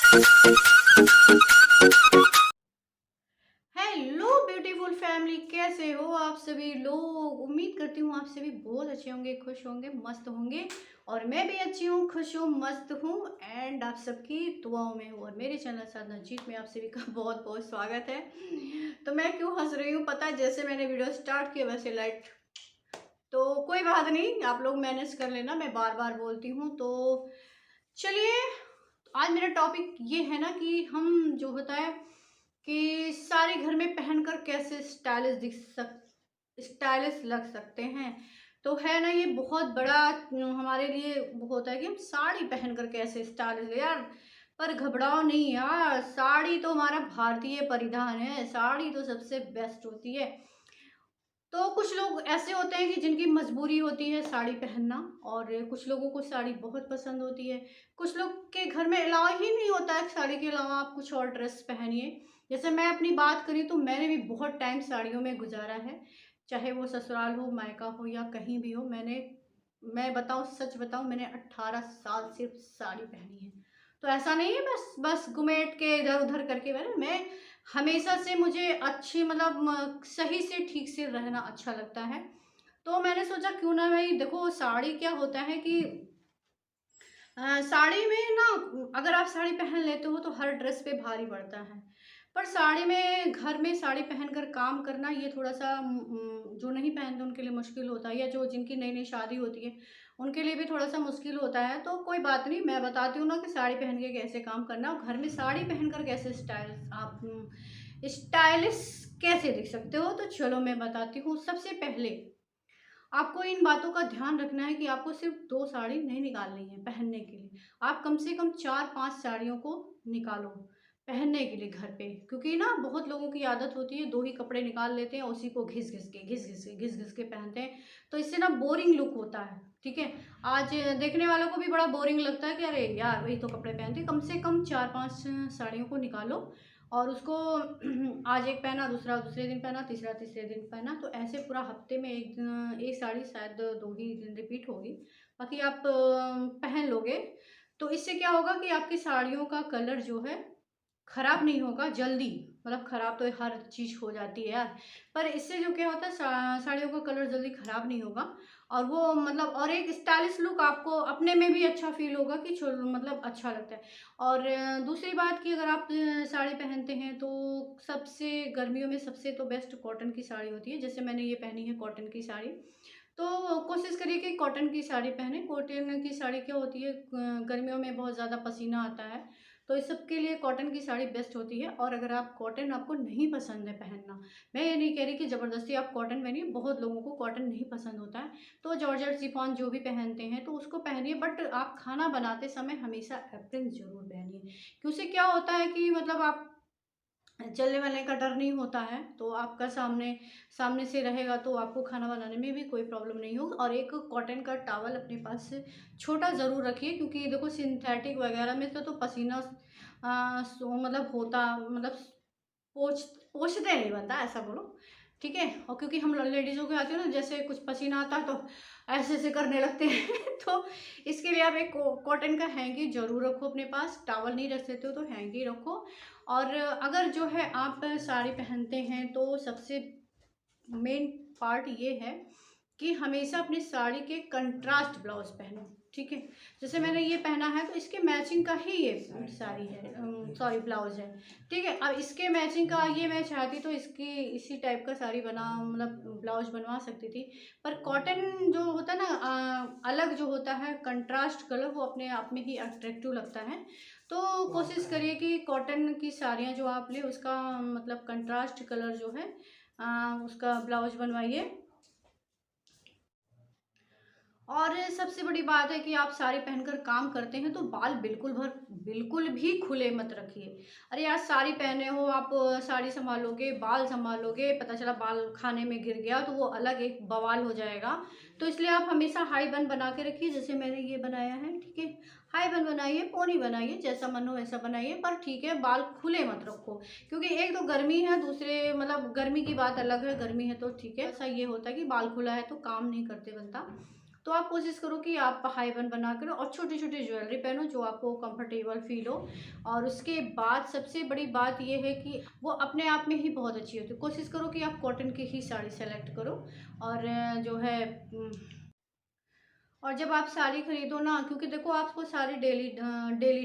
Hello beautiful family, कैसे हो आप सभी लोग। उम्मीद करती हूँ आप सभी बहुत अच्छे होंगे, खुश होंगे, मस्त होंगे। और मैं भी अच्छी हूँ, खुश हूँ, मस्त हूँ एंड आप सबकी दुआओं में हूँ। और मेरे चैनल साधना जीत में आप सभी का बहुत बहुत स्वागत है। तो मैं क्यों हंस रही हूँ पता है, जैसे मैंने वीडियो स्टार्ट किया वैसे लाइट, तो कोई बात नहीं, आप लोग मैनेज कर लेना, मैं बार बार बोलती हूँ। तो चलिए, आज मेरा टॉपिक ये है ना कि हम जो होता है कि साड़ी घर में पहनकर कैसे स्टाइलिश लग सकते हैं। तो है ना, ये बहुत बड़ा हमारे लिए वो होता है कि हम साड़ी पहनकर कैसे स्टाइलिश यार। पर घबराओ नहीं यार, साड़ी तो हमारा भारतीय परिधान है, साड़ी तो सबसे बेस्ट होती है। तो कुछ लोग ऐसे होते हैं कि जिनकी मजबूरी होती है साड़ी पहनना, और कुछ लोगों को साड़ी बहुत पसंद होती है। कुछ लोग के घर में अलाउ ही नहीं होता है साड़ी के अलावा आप कुछ और ड्रेस पहनिए। जैसे मैं अपनी बात करी तो मैंने भी बहुत टाइम साड़ियों में गुजारा है, चाहे वो ससुराल हो, मायका हो या कहीं भी हो। मैं बताऊं, सच बताऊं, मैंने 18 साल सिर्फ साड़ी पहनी है। तो ऐसा नहीं है बस बस घुमेट के इधर उधर करके मैं हमेशा से मुझे अच्छी मतलब सही से ठीक से रहना अच्छा लगता है। तो मैंने सोचा क्यों ना भाई, देखो साड़ी क्या होता है कि साड़ी में ना, अगर आप साड़ी पहन लेते हो तो हर ड्रेस पे भारी पड़ता है। पर साड़ी में, घर में साड़ी पहनकर काम करना ये थोड़ा सा जो नहीं पहनते उनके लिए मुश्किल होता है, या जो जिनकी नई नई शादी होती है उनके लिए भी थोड़ा सा मुश्किल होता है। तो कोई बात नहीं, मैं बताती हूँ ना कि साड़ी पहन के कैसे काम करना और घर में साड़ी पहनकर कैसे स्टाइलिश कैसे दिख सकते हो। तो चलो मैं बताती हूँ। सबसे पहले आपको इन बातों का ध्यान रखना है कि आपको सिर्फ 2 साड़ी नहीं निकालनी है पहनने के लिए। आप कम से कम 4-5 साड़ियों को निकालो पहनने के लिए घर पे। क्योंकि ना बहुत लोगों की आदत होती है 2 ही कपड़े निकाल लेते हैं, उसी को घिस-घिस के पहनते हैं। तो इससे ना बोरिंग लुक होता है, ठीक है? आज देखने वालों को भी बड़ा बोरिंग लगता है कि अरे यार वही तो कपड़े पहनते हैं। कम से कम 4-5 साड़ियों को निकालो और उसको आज एक पहना, दूसरा दूसरे दिन पहना, तीसरा तीसरे दिन पहना। तो ऐसे पूरा हफ्ते में एक साड़ी शायद 2 ही दिन रिपीट होगी, बाकी आप पहन लोगे। तो इससे क्या होगा कि आपकी साड़ियों का कलर जो है खराब नहीं होगा जल्दी। मतलब खराब तो हर चीज़ हो जाती है यार, पर इससे जो क्या होता है साड़ियों का कलर जल्दी खराब नहीं होगा। और वो मतलब और एक स्टाइलिश लुक आपको अपने में भी अच्छा फील होगा कि मतलब अच्छा लगता है। और दूसरी बात कि अगर आप साड़ी पहनते हैं तो सबसे गर्मियों में सबसे तो बेस्ट कॉटन की साड़ी होती है। जैसे मैंने ये पहनी है कॉटन की साड़ी, तो कोशिश करिए कि कॉटन की साड़ी पहने। कॉटन की साड़ी क्या होती है, गर्मियों में बहुत ज़्यादा पसीना आता है, तो इस सब के लिए कॉटन की साड़ी बेस्ट होती है। और अगर आप कॉटन आपको नहीं पसंद है पहनना, मैं ये नहीं कह रही कि ज़बरदस्ती आप कॉटन पहनिए, बहुत लोगों को कॉटन नहीं पसंद होता है, तो जॉर्जेट शिफॉन जो भी पहनते हैं तो उसको पहनिए। बट आप खाना बनाते समय हमेशा एप्रन ज़रूर पहनिए, क्योंकि उससे क्या होता है कि मतलब आप जलने वलने का डर नहीं होता है, तो आपका सामने सामने से रहेगा तो आपको खाना बनाने में भी कोई प्रॉब्लम नहीं होगी। और एक कॉटन का टॉवल अपने पास छोटा ज़रूर रखिए, क्योंकि देखो सिंथेटिक वगैरह में तो पसीना मतलब होता मतलब पोंछ पोंछते नहीं बनता, ऐसा बोलो, ठीक है? और क्योंकि हम लेडीज़ों के आती है ना, जैसे कुछ पसीना आता है तो ऐसे-ऐसे करने लगते हैं तो इसके लिए आप एक कॉटन का हैंकी ज़रूर रखो अपने पास। टॉवल नहीं रख सकते हो तो हैंकी रखो। और अगर जो है आप साड़ी पहनते हैं तो सबसे मेन पार्ट ये है कि हमेशा अपनी साड़ी के कंट्रास्ट ब्लाउज पहनो, ठीक है? जैसे मैंने ये पहना है तो इसके मैचिंग का ही ये साड़ी है, सॉरी ब्लाउज है, ठीक है? अब इसके मैचिंग का ये मैं चाहती तो इसकी इसी टाइप का साड़ी बना मतलब ब्लाउज बनवा सकती थी। पर कॉटन जो होता है ना, अलग जो होता है कंट्रास्ट कलर, वो अपने आप में ही अट्रैक्टिव लगता है। तो कोशिश करिए कि कॉटन की साड़ियाँ जो आप ले उसका मतलब कंट्रास्ट कलर जो है उसका ब्लाउज बनवाइए। और सबसे बड़ी बात है कि आप साड़ी पहनकर काम करते हैं तो बाल बिल्कुल भी खुले मत रखिए। अरे यार, साड़ी पहने हो आप, साड़ी संभालोगे, बाल संभालोगे, पता चला बाल खाने में गिर गया तो वो अलग एक बवाल हो जाएगा। तो इसलिए आप हमेशा हाई बन बना के रखिए, जैसे मैंने ये बनाया है, ठीक है? हाई बन बनाइए, पोनी बनाइए, जैसा मन हो वैसा बनाइए, पर ठीक है बाल खुले मत रखो। क्योंकि एक तो गर्मी है, दूसरे मतलब गर्मी की बात अलग है, गर्मी है तो ठीक है। ऐसा ये होता है कि बाल खुला है तो काम नहीं करते बनता। तो आप कोशिश करो कि आप हाई बन बना कर और छोटी-छोटी ज्वेलरी पहनो जो आपको कंफर्टेबल फ़ील हो। और उसके बाद सबसे बड़ी बात ये है कि वो अपने आप में ही बहुत अच्छी होती है। कोशिश करो कि आप कॉटन की ही साड़ी सेलेक्ट करो। और जो है और जब आप साड़ी खरीदो ना, क्योंकि देखो आपको साड़ी डेली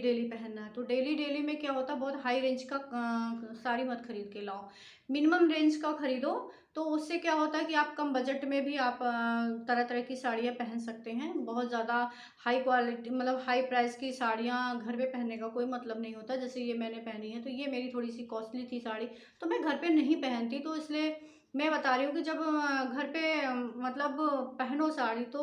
डेली पहनना है, तो डेली डेली में क्या होता है, बहुत हाई रेंज का साड़ी मत खरीद के लाओ, मिनिमम रेंज का खरीदो। तो उससे क्या होता है कि आप कम बजट में भी आप तरह तरह की साड़ियाँ पहन सकते हैं। बहुत ज़्यादा हाई क्वालिटी मतलब हाई प्राइस की साड़ियाँ घर पे पहनने का कोई मतलब नहीं होता। जैसे ये मैंने पहनी है, तो ये मेरी थोड़ी सी कॉस्टली थी साड़ी, तो मैं घर पे नहीं पहनती, तो इसलिए मैं बता रही हूँ कि जब घर पे मतलब पहनो साड़ी तो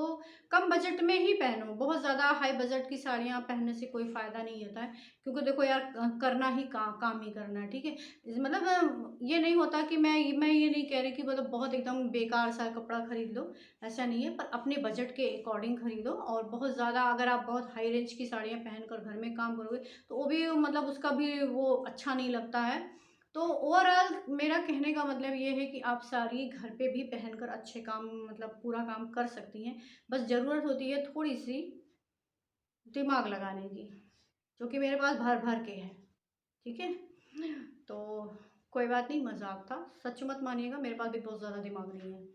कम बजट में ही पहनो। बहुत ज़्यादा हाई बजट की साड़ियाँ पहनने से कोई फ़ायदा नहीं होता है, क्योंकि देखो यार करना ही काम ही करना है, ठीक है? मतलब ये नहीं होता कि मैं ये नहीं कह रही कि मतलब बहुत एकदम बेकार सा कपड़ा खरीद लो, ऐसा नहीं है। पर अपने बजट के अकॉर्डिंग खरीदो। और बहुत ज़्यादा अगर आप बहुत हाई रेंज की साड़ियाँ पहनकर घर में काम करोगे, तो वो भी मतलब उसका भी वो अच्छा नहीं लगता है। तो ओवरऑल मेरा कहने का मतलब ये है कि आप साड़ी घर पे भी पहनकर अच्छे काम मतलब पूरा काम कर सकती हैं। बस ज़रूरत होती है थोड़ी-सी दिमाग लगाने की, जो कि मेरे पास भर-भर के है, ठीक है? तो कोई बात नहीं, मज़ाक था, सच मत मानिएगा, मेरे पास भी बहुत ज़्यादा दिमाग नहीं है।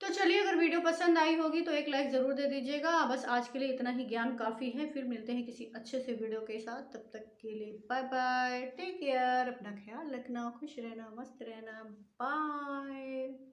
तो चलिए, अगर वीडियो पसंद आई होगी तो एक लाइक ज़रूर दे दीजिएगा। बस आज के लिए इतना ही ज्ञान काफ़ी है, फिर मिलते हैं किसी अच्छे से वीडियो के साथ। तब तक के लिए बाय-बाय, टेक केयर, अपना ख़्याल रखना, खुश रहना, मस्त रहना, बाय।